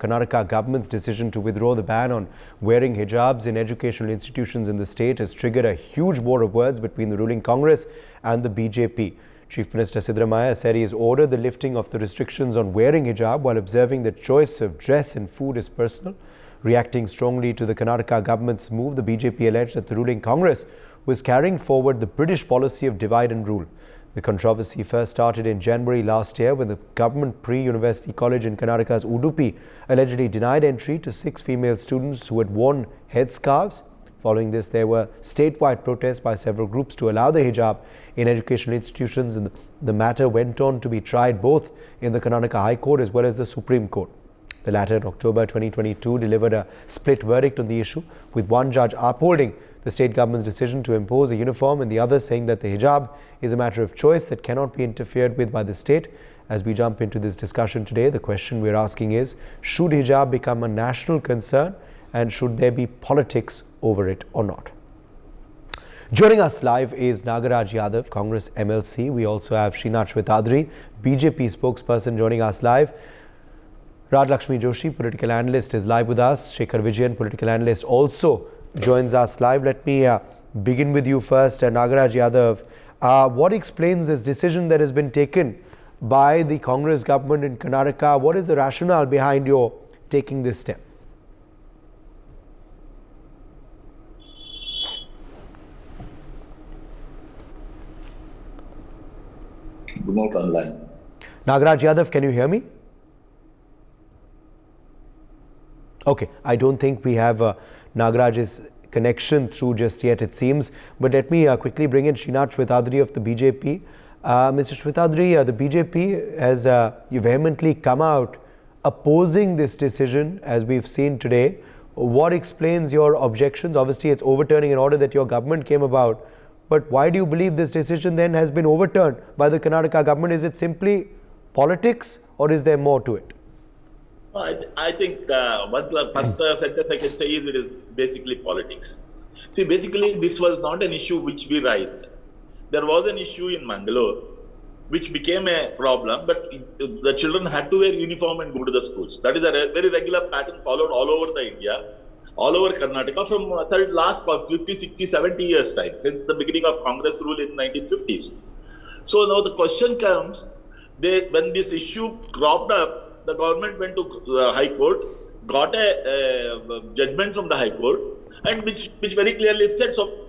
Karnataka government's decision to withdraw the ban on wearing hijabs in educational institutions in the state has triggered a huge war of words between the ruling Congress and the BJP. Chief Minister Siddaramaiah said he has ordered the lifting of the restrictions on wearing hijab while observing that choice of dress and food is personal. Reacting strongly to the Karnataka government's move, the BJP alleged that the ruling Congress was carrying forward the British policy of divide and rule. The controversy first started in January last year when the government pre-university college in Karnataka's Udupi allegedly denied entry to 6 female students who had worn headscarves. Following this, there were statewide protests by several groups to allow the hijab in educational institutions, and the matter went on to be tried both in the Karnataka High Court as well as the Supreme Court. The latter, in October 2022, delivered a split verdict on the issue, with one judge upholding the state government's decision to impose a uniform and the other saying that the hijab is a matter of choice that cannot be interfered with by the state. As we jump into this discussion today, the question we're asking is, should hijab become a national concern and should there be politics over it or not? Joining us live is Nagaraj Yadav, Congress MLC. We also have Srinath Shwetadri, BJP spokesperson, joining us live. Raj Lakshmi Joshi, political analyst, is live with us. Shekhar Vijayan, political analyst, also joins us live. Let me begin with you first, Nagaraj Yadav. What explains this decision that has been taken by the Congress government in Karnataka? What is the rationale behind your taking this step? Not online. Nagaraj Yadav, can you hear me? Okay, I don't think we have Nagaraj's connection through just yet, it seems. But let me quickly bring in Srinath Shwetadri of the BJP. Mr. Shwetadri, the BJP has vehemently come out opposing this decision, as we've seen today. What explains your objections? Obviously, it's overturning an order that your government came about. But why do you believe this decision then has been overturned by the Karnataka government? Is it simply politics or is there more to it? I think once the first sentence I can say is it is basically politics. See, basically this was not an issue which we raised. There was an issue in Mangalore which became a problem, but the children had to wear uniform and go to the schools. That is a very regular pattern followed all over the India, all over Karnataka from last 50, 60, 70 years time, since the beginning of Congress rule in 1950s. So now the question comes, when this issue cropped up, the government went to the High Court, got a judgment from the High Court, and which very clearly said, so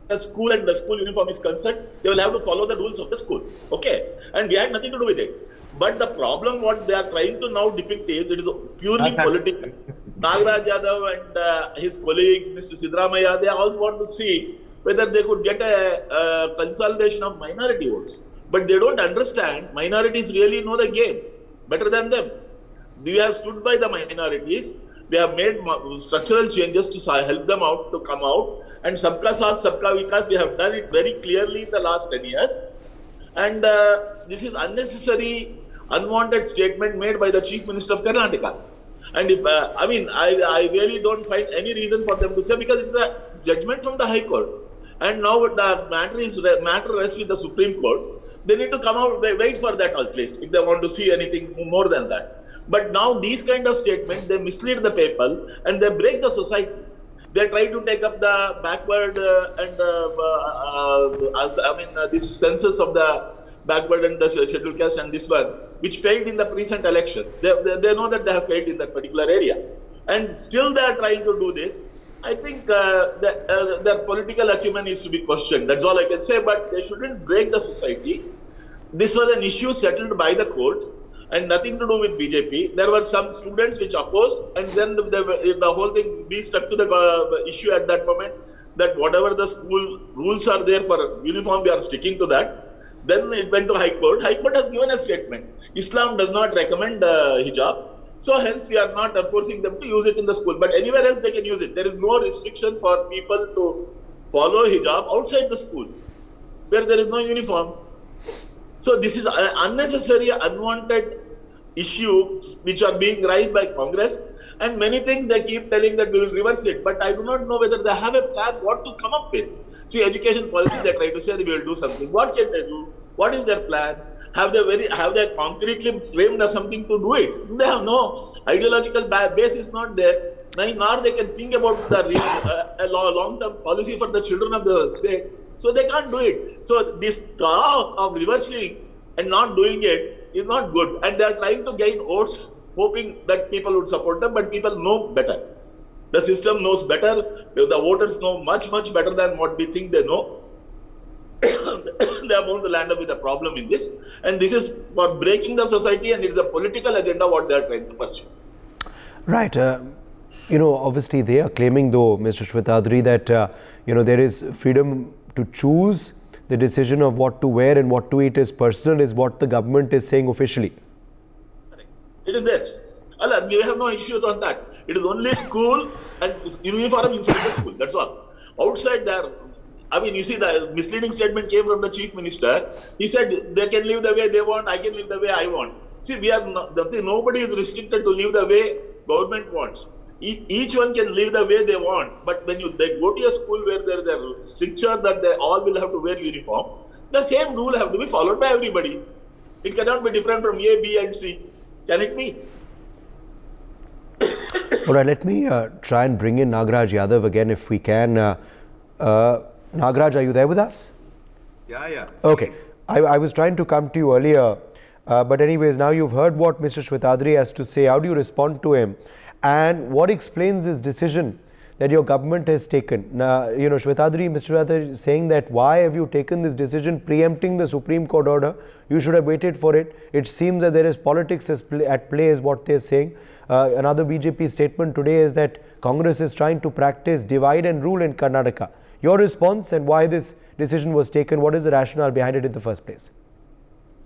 the school and the school uniform is concerned, they will have to follow the rules of the school. Okay, and we had nothing to do with it. But the problem what they are trying to now depict is, it is purely political. Nagaraj Yadav and his colleagues, Minister Siddaramaiah, they also want to see whether they could get a consolidation of minority votes. But they don't understand, minorities really know the game better than them. We have stood by the minorities. We have made structural changes to help them out to come out. And Sabka Saath, Sabka Vikas, we have done it very clearly in the last 10 years. And this is unnecessary, unwanted statement made by the Chief Minister of Karnataka. And if, I really don't find any reason for them to say, because it's a judgment from the High Court. And now the matter rests with the Supreme Court. They need to come out, wait for that at least, if they want to see anything more than that. But now these kind of statements, they mislead the people and they break the society. They try to take up the backward this census of the backward and the scheduled caste and this one, which failed in the recent elections. They know that they have failed in that particular area. And still they are trying to do this. I think their political acumen is to be questioned. That's all I can say, but they shouldn't break the society. This was an issue settled by the court and nothing to do with BJP. There were some students which opposed, and then the whole thing, we stuck to the issue at that moment that whatever the school rules are there for uniform, we are sticking to that. Then it went to High Court. High Court has given a statement. Islam does not recommend hijab. So hence we are not forcing them to use it in the school, but anywhere else they can use it. There is no restriction for people to follow hijab outside the school, where there is no uniform. So this is an unnecessary, unwanted issue which are being raised by Congress, and many things they keep telling that we will reverse it, but I do not know whether they have a plan what to come up with. See, education policy, they try to say that we will do something. What can they do? What is their plan? Have they concretely framed up something to do it? They have no Ideological base is not there. Nor they can think about the long-term policy for the children of the state. So they can't do it. So this thought of reversing and not doing it is not good. And they are trying to gain votes, hoping that people would support them, but people know better. The system knows better. The voters know much, much better than what we think they know. They are bound to land up with a problem in this. And this is for breaking the society, and it is a political agenda what they are trying to pursue. Right. Obviously they are claiming, though, Mr. Shwetadri, that, there is freedom to choose. The decision of what to wear and what to eat is personal, is what the government is saying officially. It is theirs. Allah, we have no issues on that. It is only school and uniform inside the school. That's all. Outside there, you see the misleading statement came from the Chief Minister. He said they can live the way they want, I can live the way I want. See, nobody is restricted to live the way government wants. Each one can live the way they want. But when they go to a school where there is a stricture that they all will have to wear uniform, the same rule have to be followed by everybody. It cannot be different from A, B and C. Can it be? All right, let me try and bring in Nagaraj Yadav again if we can. Nagaraj, are you there with us? Yeah. Okay. I was trying to come to you earlier. But anyways, now you've heard what Mr. Shwetadri has to say. How do you respond to him? And what explains this decision that your government has taken? Now, Shwetadri, Mr. Shwetadri is saying that why have you taken this decision preempting the Supreme Court order? You should have waited for it. It seems that there is politics at play is what they're saying. Another BJP statement today is that Congress is trying to practice divide and rule in Karnataka. Your response and why this decision was taken, what is the rationale behind it in the first place?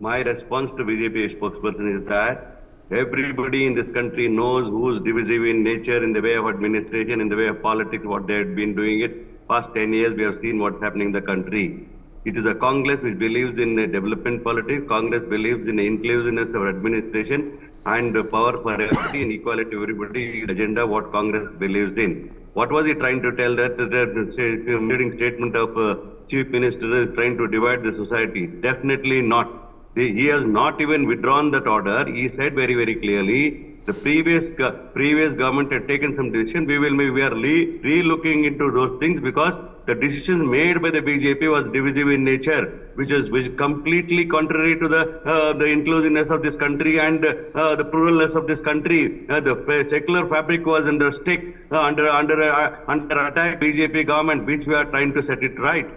My response to BJP spokesperson is that everybody in this country knows who's divisive in nature, in the way of administration, in the way of politics, what they have been doing it. Past 10 years, we have seen what's happening in the country. It is a Congress which believes in development politics. Congress believes in the inclusiveness of administration and power for everybody and equality to everybody agenda, what Congress believes in. What was he trying to tell that the leading statement of Chief Minister is trying to divide the society? Definitely not. He has not even withdrawn that order. He said very, very clearly, the previous government had taken some decision. We are re-looking into those things because the decision made by the BJP was divisive in nature, which is completely contrary to the inclusiveness of this country and the pluralness of this country. The secular fabric was under stake, under attack. BJP government, which we are trying to set it right.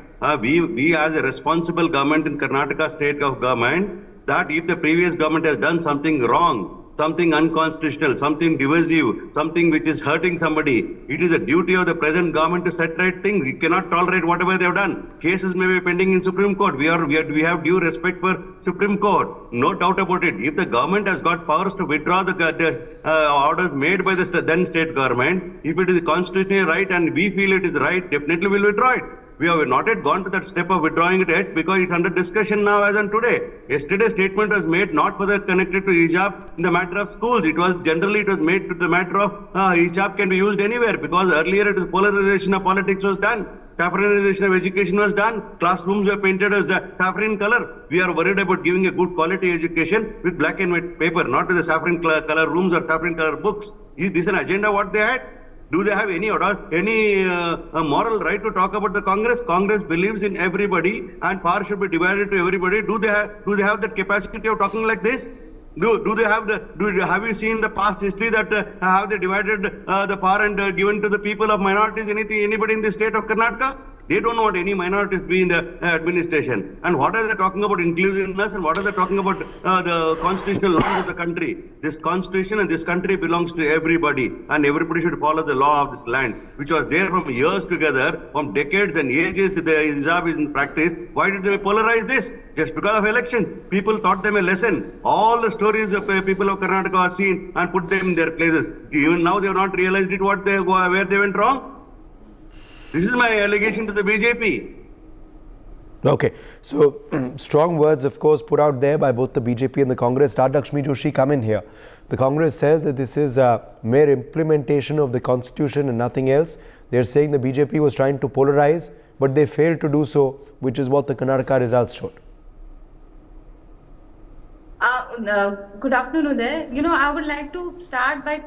We as a responsible government in Karnataka state of government, that if the previous government has done something wrong, something unconstitutional, something divisive, something which is hurting somebody, it is a duty of the present government to set right things. We cannot tolerate whatever they have done. Cases may be pending in Supreme Court. We have due respect for Supreme Court. No doubt about it. If the government has got powers to withdraw the orders made by the then state government, if it is constitutionally right and we feel it is right, definitely we will withdraw it. We have not yet gone to that step of withdrawing it yet because it's under discussion now as on today. Yesterday's statement was made not further connected to hijab in the matter of schools. It was made to the matter of hijab can be used anywhere because earlier it was polarization of politics was done. Saffronization of education was done. Classrooms were painted as saffron color. We are worried about giving a good quality education with black and white paper, not with the saffron color rooms or saffron color books. Is this an agenda what they had? Do they have any moral right to talk about the Congress? Congress believes in everybody and power should be divided to everybody. Do they have that capacity of talking like this? Have you seen the past history that have they divided the power and given to the people of minorities anybody in the state of Karnataka? They don't want any minorities be in the administration. And what are they talking about inclusiveness and what are they talking about the constitutional laws of the country? This constitution and this country belongs to everybody and everybody should follow the law of this land, which was there from years together, from decades and ages. The hijab is in practice. Why did they polarize this? Just because of election. People taught them a lesson. All the stories of people of Karnataka are seen and put them in their places. Even now they have not realized it where they went wrong. This is my allegation to the BJP. Okay, so strong words, of course, put out there by both the BJP and the Congress. Lakshmi Joshi, come in here. The Congress says that this is a mere implementation of the Constitution and nothing else. They're saying the BJP was trying to polarize, but they failed to do so, which is what the Karnataka results showed. Good afternoon there. I would like to start by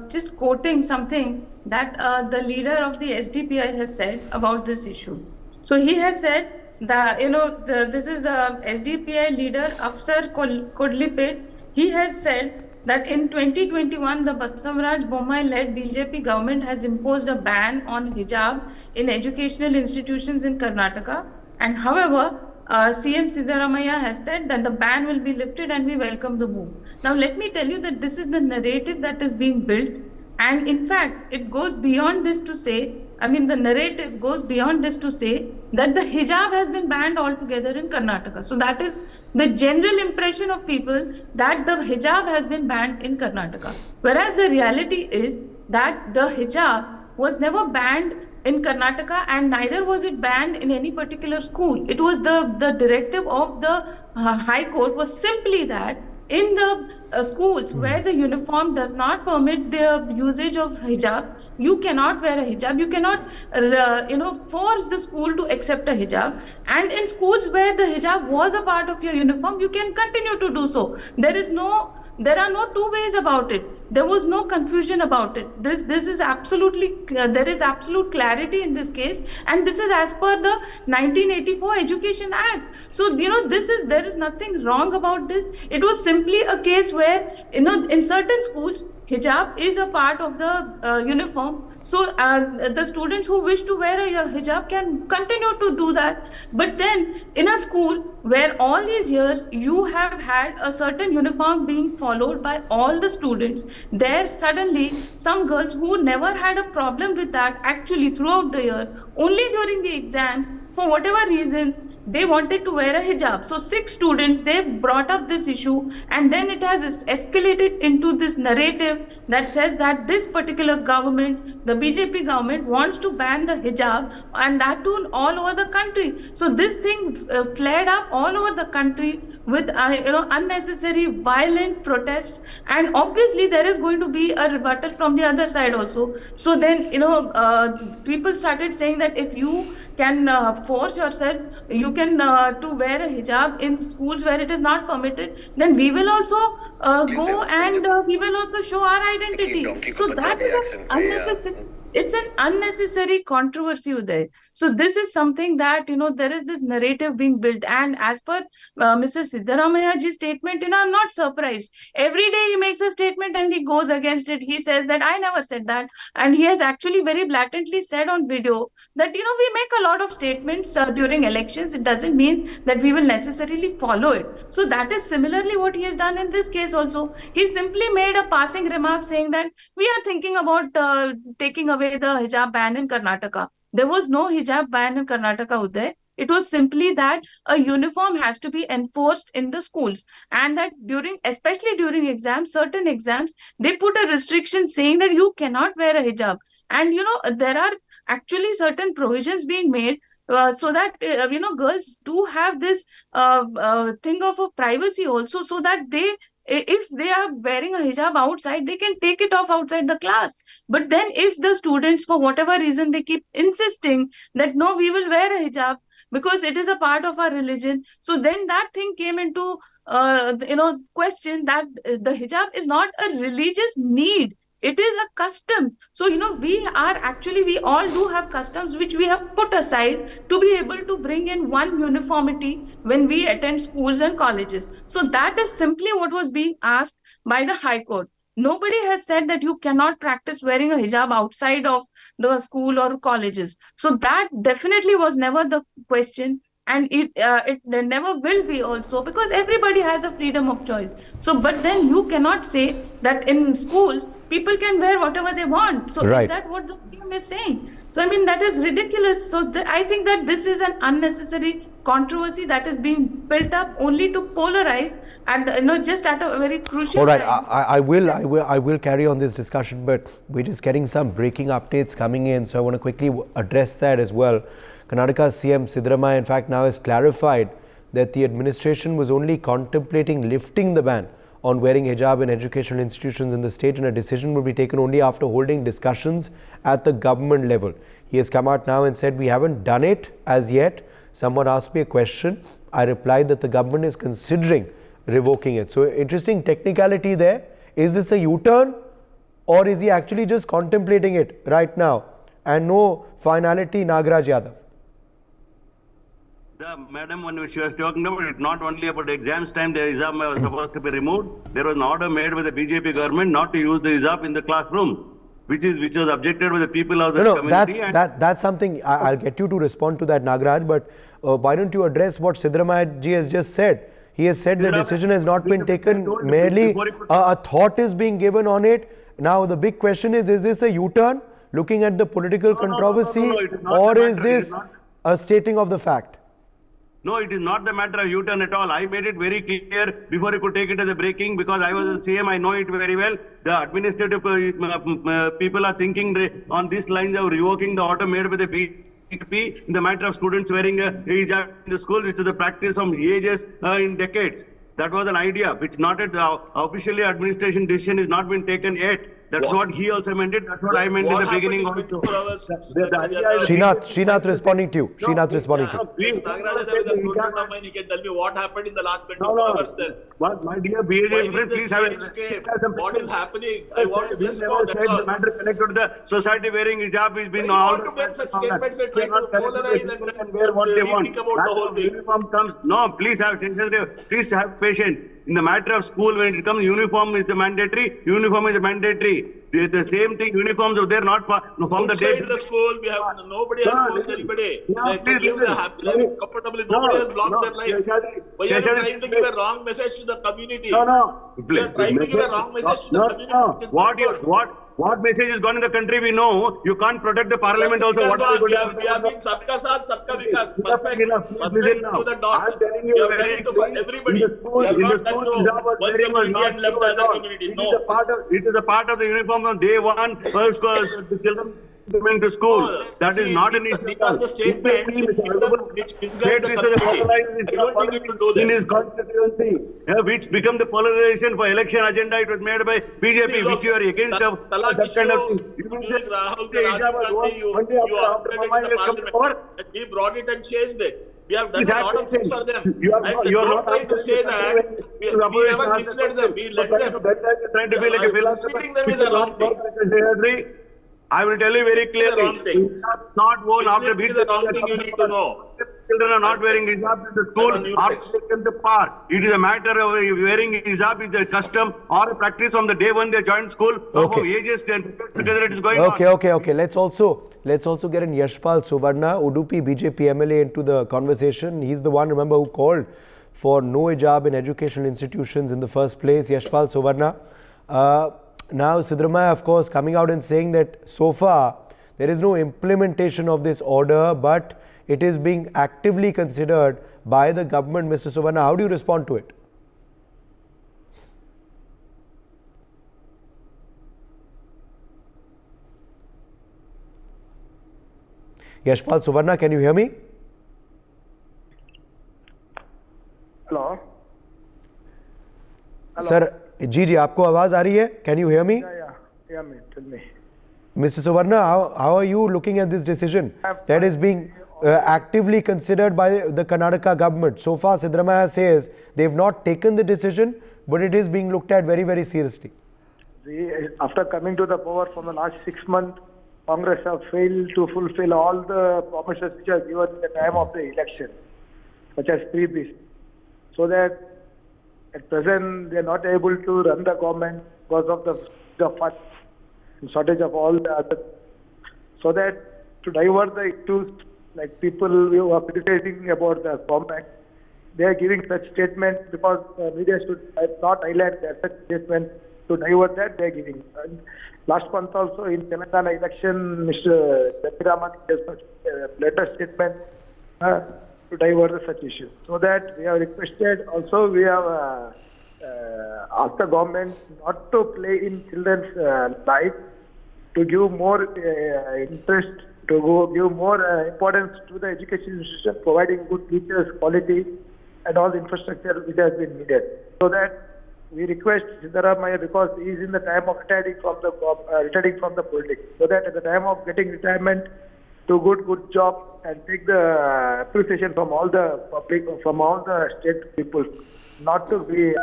just quoting something that the leader of the SDPI has said about this issue. So he has said that, this is the SDPI leader, Afsar Kodlipet. He has said that in 2021, the Basavaraj Bommai-led BJP government has imposed a ban on hijab in educational institutions in Karnataka. And however, CM Siddaramaiah has said that the ban will be lifted and we welcome the move. Now, let me tell you that this is the narrative that is being built. And in fact, it goes beyond this to say, the narrative goes beyond this to say that the hijab has been banned altogether in Karnataka. So that is the general impression of people that the hijab has been banned in Karnataka. Whereas the reality is that the hijab was never banned in Karnataka and neither was it banned in any particular school. It was the directive of the High Court was simply that in the schools where the uniform does not permit the usage of hijab, you cannot wear a hijab. You cannot, force the school to accept a hijab. And in schools where the hijab was a part of your uniform, you can continue to do so. There are no two ways about it. There was no confusion about it. This is absolutely, there is absolute clarity in this case. And this is as per the 1984 Education Act. So, there is nothing wrong about this. It was simply a case where, in certain schools, hijab is a part of the uniform. So the students who wish to wear a hijab can continue to do that. But then in a school where all these years you have had a certain uniform being followed by all the students, there suddenly some girls who never had a problem with that actually throughout the year, only during the exams, for whatever reasons, they wanted to wear a hijab. So 6 students, they brought up this issue and then it has escalated into this narrative that says that this particular government, the BJP government, wants to ban the hijab and that too all over the country. So this thing flared up all over the country with unnecessary violent protests, and obviously there is going to be a rebuttal from the other side also. So then people started saying that if you can force yourself, you can to wear a hijab in schools where it is not permitted, then we will also go and we will also show our identity. So that is unnecessary. It's an unnecessary controversy there. So this is something that, there is this narrative being built. And as per Mr. Siddaramaiah's statement, I'm not surprised. Every day he makes a statement and he goes against it. He says that I never said that. And he has actually very blatantly said on video that, we make a lot of statements during elections. It doesn't mean that we will necessarily follow it. So that is similarly what he has done in this case also. He simply made a passing remark saying that we are thinking about taking away the hijab ban in Karnataka. There was no hijab ban in Karnataka, Uday. It was simply that a uniform has to be enforced in the schools, and that especially during exams, certain exams, they put a restriction saying that you cannot wear a hijab. And there are actually certain provisions being made so that girls do have this thing of a privacy also, so that if they are wearing a hijab outside, they can take it off outside the class. But then if the students, for whatever reason, they keep insisting that no, we will wear a hijab because it is a part of our religion, so then that thing came into question that the hijab is not a religious need. It is a custom. So, we all do have customs which we have put aside to be able to bring in one uniformity when we attend schools and colleges. So that is simply what was being asked by the High Court. Nobody has said that you cannot practice wearing a hijab outside of the school or colleges. So that definitely was never the question. And it never will be also, because everybody has a freedom of choice. So, but then you cannot say that in schools, people can wear whatever they want. So Right. Is that what the CM is saying? So, that is ridiculous. So I think that this is an unnecessary controversy that is being built up only to polarize and just at a very crucial All right, time. I will carry on this discussion, but we're just getting some breaking updates coming in, so I want to quickly address that as well. Karnataka CM Siddaramaiah, in fact, now has clarified that the administration was only contemplating lifting the ban on wearing hijab in educational institutions in the state, and a decision will be taken only after holding discussions at the government level. He has come out now and said, we haven't done it as yet. Someone asked me a question. I replied that the government is considering revoking it. So interesting technicality there. Is this a U-turn or is he actually just contemplating it right now and no finality, Nagaraj Yadav? Madam, when she was talking about it, not only about exams time, the hijab was supposed to be removed. There was an order made by the BJP government not to use the hijab in the classroom, which was objected by the people of the community. That's something I'll get you to respond to that, Nagaraj. But why don't you address what Siddaramaiah ji has just said? He has said the decision has not been taken. Merely a thought is being given on it. Now the big question is this a U-turn? Looking at the political controversy, or is this a stating of the fact? No, it is not the matter of U-turn at all. I made it very clear before you could take it as a breaking, because I was the CM, I know it very well. The administrative people are thinking on these lines of revoking the order made by the BJP in the matter of students wearing a hijab in the school, which is the practice from ages in decades. That was an idea, which not at officially administration decision is not been taken yet. That's what he also meant it. That's what I meant in the beginning also. Srinath responding to you. Srinath responding to you. Please, Nagaraj, you can tell me what happened in the last 24 hours then. My dear BJP, please have what is happening? I want to just know that all. The matter connected to the society wearing hijab has been all. You want to make such statements and try to polarize and wear what they want. Think about the whole thing. Uniform comes. No, please have patience. In the matter of school, when it comes, uniform is the mandatory. Uniform is mandatory. The same thing, uniforms are there not from the day. Inside the school, we have nobody has forced anybody. They can live comfortably. Nobody has blocked their life. But you are trying to give a wrong message to the community. You are trying to give a wrong message to the community. What message is gone in the country? We know you can't protect the parliament also. What we have been Sabka Saath, Sabka Vikas. Perfect. Perfect to the dot. We have done it to everybody. We have not done to one community and left the other community. No. It is a part of the uniform on day one. First, the children going to school. That is not an issue. These are the statements which misguide the community. I don't think you will do that. In his constituency, which become the polarization for election agenda, it was made by BJP, which you are against that kind of thing. You operated in the parliament and we brought it and changed it. We have done a lot of things for them. You are not trying to say that. We never misled them. We let them. Trying to be like a philosopher. Them is a wrong thing. I will tell you very clearly. Not worn after this is the wrong thing you need to know. Children are not wearing hijab in the school after they come to power. It is a matter of wearing hijab is a custom or a practice from the day when they join school. Okay. Ages together it is going on. Okay. Let's also get in Yashpal Suvarna, Udupi BJP MLA into the conversation. He's the one, remember, who called for no hijab in educational institutions in the first place. Yashpal Suvarna. Now Siddaramaiah, of course, coming out and saying that so far there is no implementation of this order, but it is being actively considered by the government. Mr. Suvarna, how do you respond to it? Yashpal Suvarna, can you hear me? Hello. Sir, जी आपको आवाज आ रही है? Can you hear me? Yeah, mate, tell me. Mr. Suvarna, how are you looking at this decision that is being actively considered by the Karnataka government? So far, Siddaramaiah says they have not taken the decision, but it is being looked at very, very seriously. After coming to the power from the last 6 months, Congress have failed to fulfill all the promises which are given at the time of the election, such as freebies. So that at present, they are not able to run the government because of the funds and shortage of all the other. So that to divert the issues, like people who are criticizing about the government, they are giving such statements because media should not highlight their such statements. To divert that, they are giving. And last month also in Telangana election, Mr. Siddaramaiah gave such letter statement to divert such issues. So that we have requested, also we have asked the government not to play in children's life, to give more interest, to give more importance to the education institution, providing good teachers, quality, and all the infrastructure which has been needed. So that we request Siddaramaiah, because he is in the time of retiring from the politics, so that at the time of getting retirement, do good job and take the appreciation from all the public, from all the state people. not to be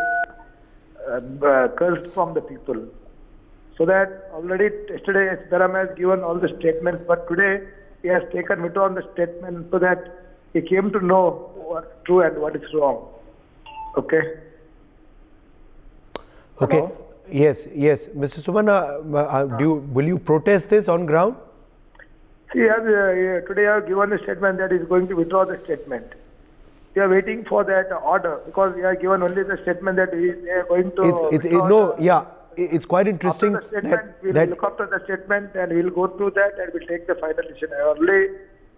cursed from the people. So that already yesterday Siddaramaiah has given all the statements, but today he has taken veto on the statement so that he came to know what's true and what is wrong. Okay? Okay. Hello? Yes. Mr. Suvarna, will you protest this on ground? See, today I have given a statement that he is going to withdraw the statement. We are waiting for that order because we have given only the statement that they are going to. It's quite interesting. After the statement, we'll look after the statement and we'll go through that and we'll take the final decision. I already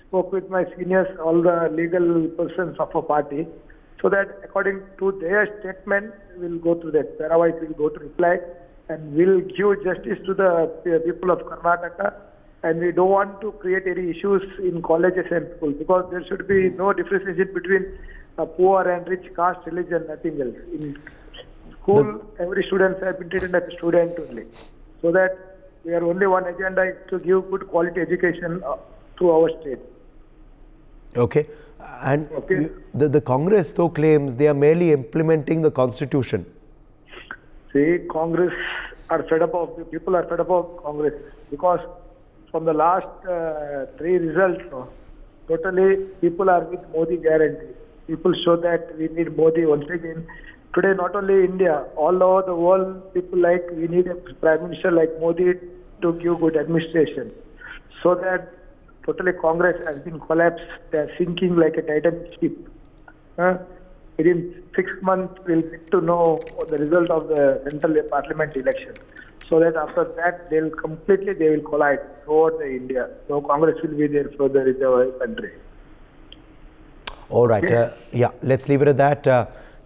spoke with my seniors, all the legal persons of a party, so that according to their statement, we'll go through that. Otherwise, we'll go to reply and we'll give justice to the people of Karnataka. And we don't want to create any issues in colleges and schools because there should be no differentiation between poor and rich, caste, religion, nothing else. In school, every student has been treated as a student only. So that we are only one agenda is to give good quality education to our state. Okay. And the Congress though claims they are merely implementing the constitution. See, Congress are fed up of, the people are fed up of Congress because from the last 3 results, totally people are with Modi guarantee. People show that we need Modi once again. Today, not only India, all over the world, people like we need a Prime Minister like Modi to give good administration. So that totally Congress has been collapsed. They are sinking like a Titanic ship. Within 6 months, we'll get to know the result of the central parliament election. So that after that, they will collide throughout the India. So Congress will be there for the country. All right. Let's leave it at that.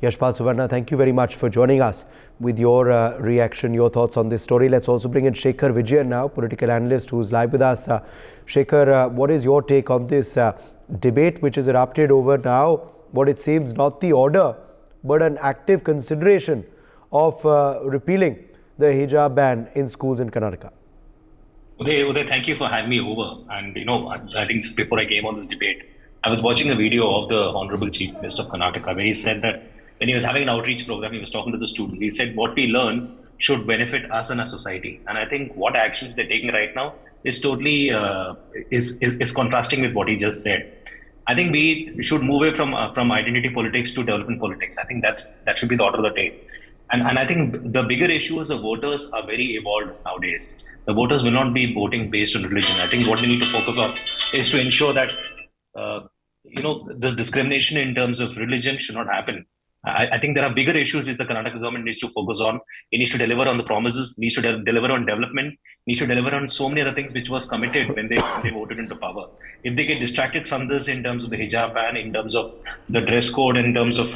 Yashpal Suvarna, thank you very much for joining us with your reaction, your thoughts on this story. Let's also bring in Shekhar Vijayan now, political analyst who's live with us. Shekhar, what is your take on this debate which is erupted over now, what it seems not the order, but an active consideration of repealing the hijab ban in schools in Karnataka? Uday, thank you for having me over. And I think just before I came on this debate, I was watching a video of the Honorable Chief Minister of Karnataka where he said that when he was having an outreach program, he was talking to the students. He said what we learn should benefit us and our society. And I think what actions they're taking right now is totally is contrasting with what he just said. I think we should move away from identity politics to development politics. I think that should be the order of the day. And I think the bigger issue is the voters are very evolved nowadays. The voters will not be voting based on religion. I think what we need to focus on is to ensure that this discrimination in terms of religion should not happen. I think there are bigger issues which the Karnataka government needs to focus on. It needs to deliver on the promises, needs to deliver on development, needs to deliver on so many other things which was committed when they voted into power. If they get distracted from this in terms of the hijab ban, in terms of the dress code, in terms of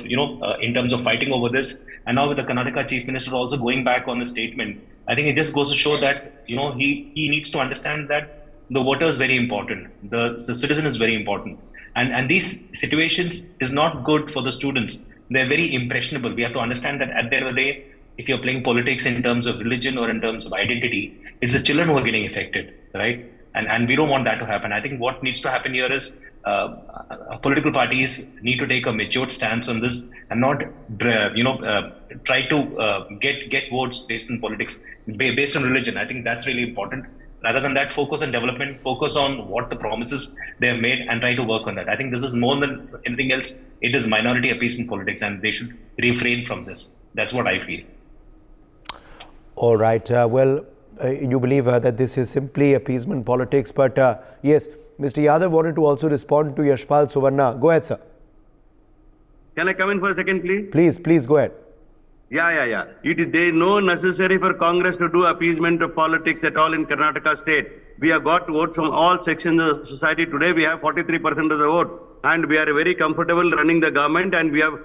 fighting over this, and now with the Karnataka Chief Minister also going back on the statement, I think it just goes to show that he needs to understand that the voter is very important, the citizen is very important, and these situations is not good for the students. They're very impressionable. We have to understand that at the end of the day, if you're playing politics in terms of religion or in terms of identity, it's the children who are getting affected, right? And we don't want that to happen. I think what needs to happen here is political parties need to take a matured stance on this and not, try to get votes based on politics, based on religion. I think that's really important. Rather than that, focus on development, focus on what the promises they have made and try to work on that. I think this is more than anything else. It is minority appeasement politics and they should refrain from this. That's what I feel. All right. You believe that this is simply appeasement politics. But yes, Mr. Yadav wanted to also respond to Yashpal Suvarna. Go ahead, sir. Can I come in for a second, please? Please go ahead. Yeah. It is no necessary for Congress to do appeasement of politics at all in Karnataka state. We have got votes from all sections of society. Today we have 43% of the vote. And we are very comfortable running the government, and we have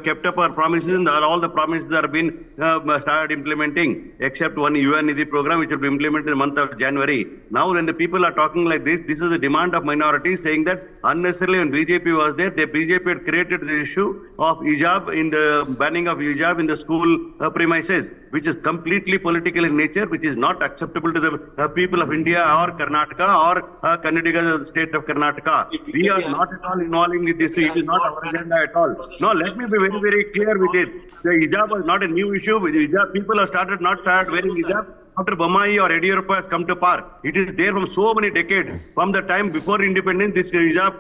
kept up our promises, and all the promises are been started implementing, except one UNIDHI program which will be implemented in the month of January. Now, when the people are talking like this is the demand of minorities, saying that unnecessarily when BJP was there, the BJP had created the issue of hijab in the banning of hijab in the school premises, which is completely political in nature, which is not acceptable to the people of India or Karnataka or Kannadiga, the state of Karnataka. We are are not at all involving with this. It is not our agenda at all. No, let me be very, very clear with it. The hijab was not a new issue. With hijab, people have started wearing hijab after Bommai or Yediyurappa has come to power. It is there from so many decades. From the time before independence, this hijab,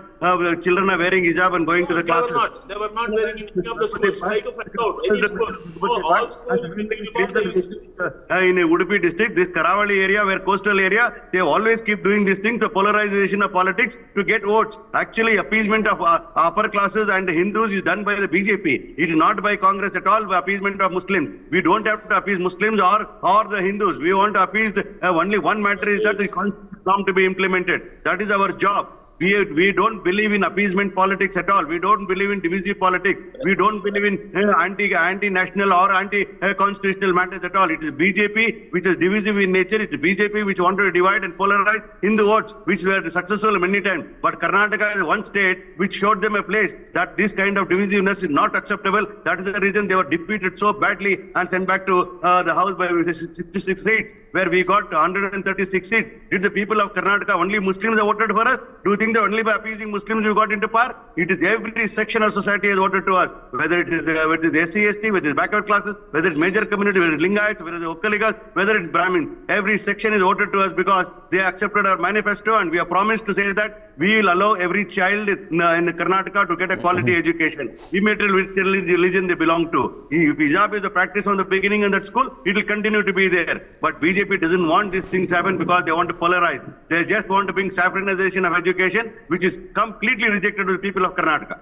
children are wearing hijab and going to the classes. They were not wearing in any of the schools. Try to find out any school. No, all schools in the uniform they used. In Udupi district, this Karavali area, where coastal area, they always keep doing this thing, the polarization of politics to get votes. Actually, appeasement of upper classes and Hindus is done by the BJP. It is not by Congress at all, appeasement of Muslims. We don't have to appease Muslims or the Hindus. We want to appease only one matter is that the constitution to be implemented. That is our job. We don't believe in appeasement politics at all. We don't believe in divisive politics. We don't believe in anti-national or anti-constitutional matters at all. It is BJP which is divisive in nature. It is BJP which wanted to divide and polarize Hindu votes, which were successful many times. But Karnataka is one state which showed them a place that this kind of divisiveness is not acceptable. That is the reason they were defeated so badly and sent back to the house by 66 seats, where we got 136 seats. Did the people of Karnataka, only Muslims have voted for us? Do you think that only by appeasing Muslims we got into power? It is every section of society has voted to us, whether it is SC, ST, whether it is backward classes, whether it is major community, whether it is Lingayats, whether it is Okkaligas, whether it is Brahmins. Every section is voted to us because they accepted our manifesto, and we have promised to say that we will allow every child in Karnataka to get a quality education, immaterial which religion they belong to. If hijab is a practice from the beginning in that school, it will continue to be there. But BJP doesn't want these things to happen because they want to polarize. They just want to bring saffronization of education, which is completely rejected by the people of Karnataka.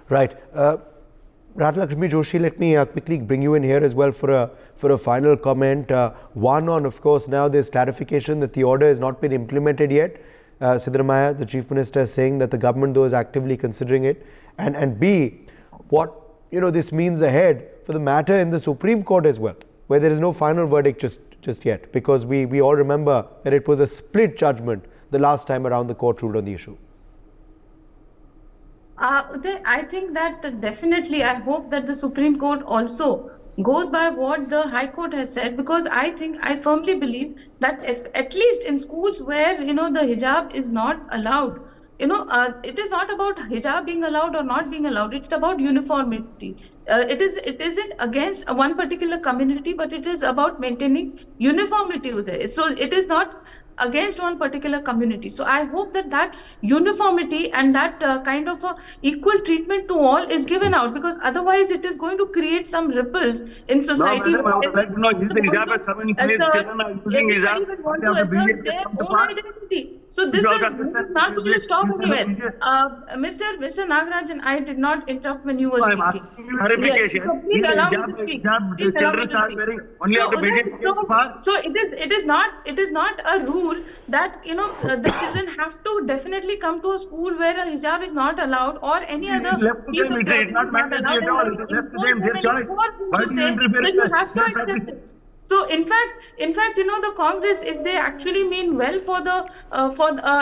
Right. Radhalakshmi Joshi, let me quickly bring you in here as well for a final comment. One on, of course, now there's clarification that the order has not been implemented yet. Siddaramaiah, the Chief Minister, is saying that the government, though, is actively considering it. And B, what this means ahead for the matter in the Supreme Court as well, where there is no final verdict just yet, because we all remember that it was a split judgment the last time around the court ruled on the issue. I think that definitely, I hope that the Supreme Court also goes by what the High Court has said, because I firmly believe that at least in schools where the hijab is not allowed, it is not about hijab being allowed or not being allowed. It's about uniformity. It isn't against one particular community, but it is about maintaining uniformity there. So it is not against one particular community. So I hope that uniformity and that kind of equal treatment to all is given out, because otherwise it is going to create some ripples in society. Everybody will want to assert their own identity. So this is not going to stop anywhere. Mr. Nagarajan, I did not interrupt when you were speaking. Yes. So please allow me to speak. Please allow me to speak. So it is not a rule that the children have to definitely come to a school where a hijab is not allowed or any other piece of clothing is not allowed. So in fact, the Congress, if they actually mean well for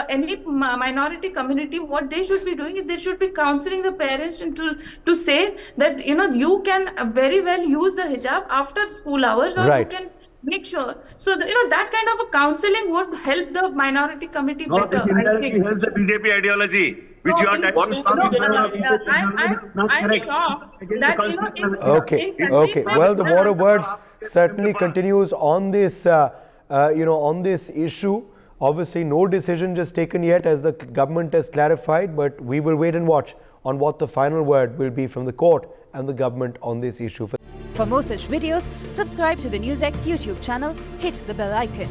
any minority community, what they should be doing is they should be counseling the parents to say that you can very well use the hijab after school hours, or you can make sure. So that kind of a counseling would help the minority committee better. I think helps the BJP ideology. So I'm shocked that Okay. Well, the war of words certainly continues on this on this issue. Obviously, no decision just taken yet, as the government has clarified, but we will wait and watch on what the final word will be from the court and the government on this issue. For more such videos, subscribe to the NewsX YouTube channel, hit the bell icon.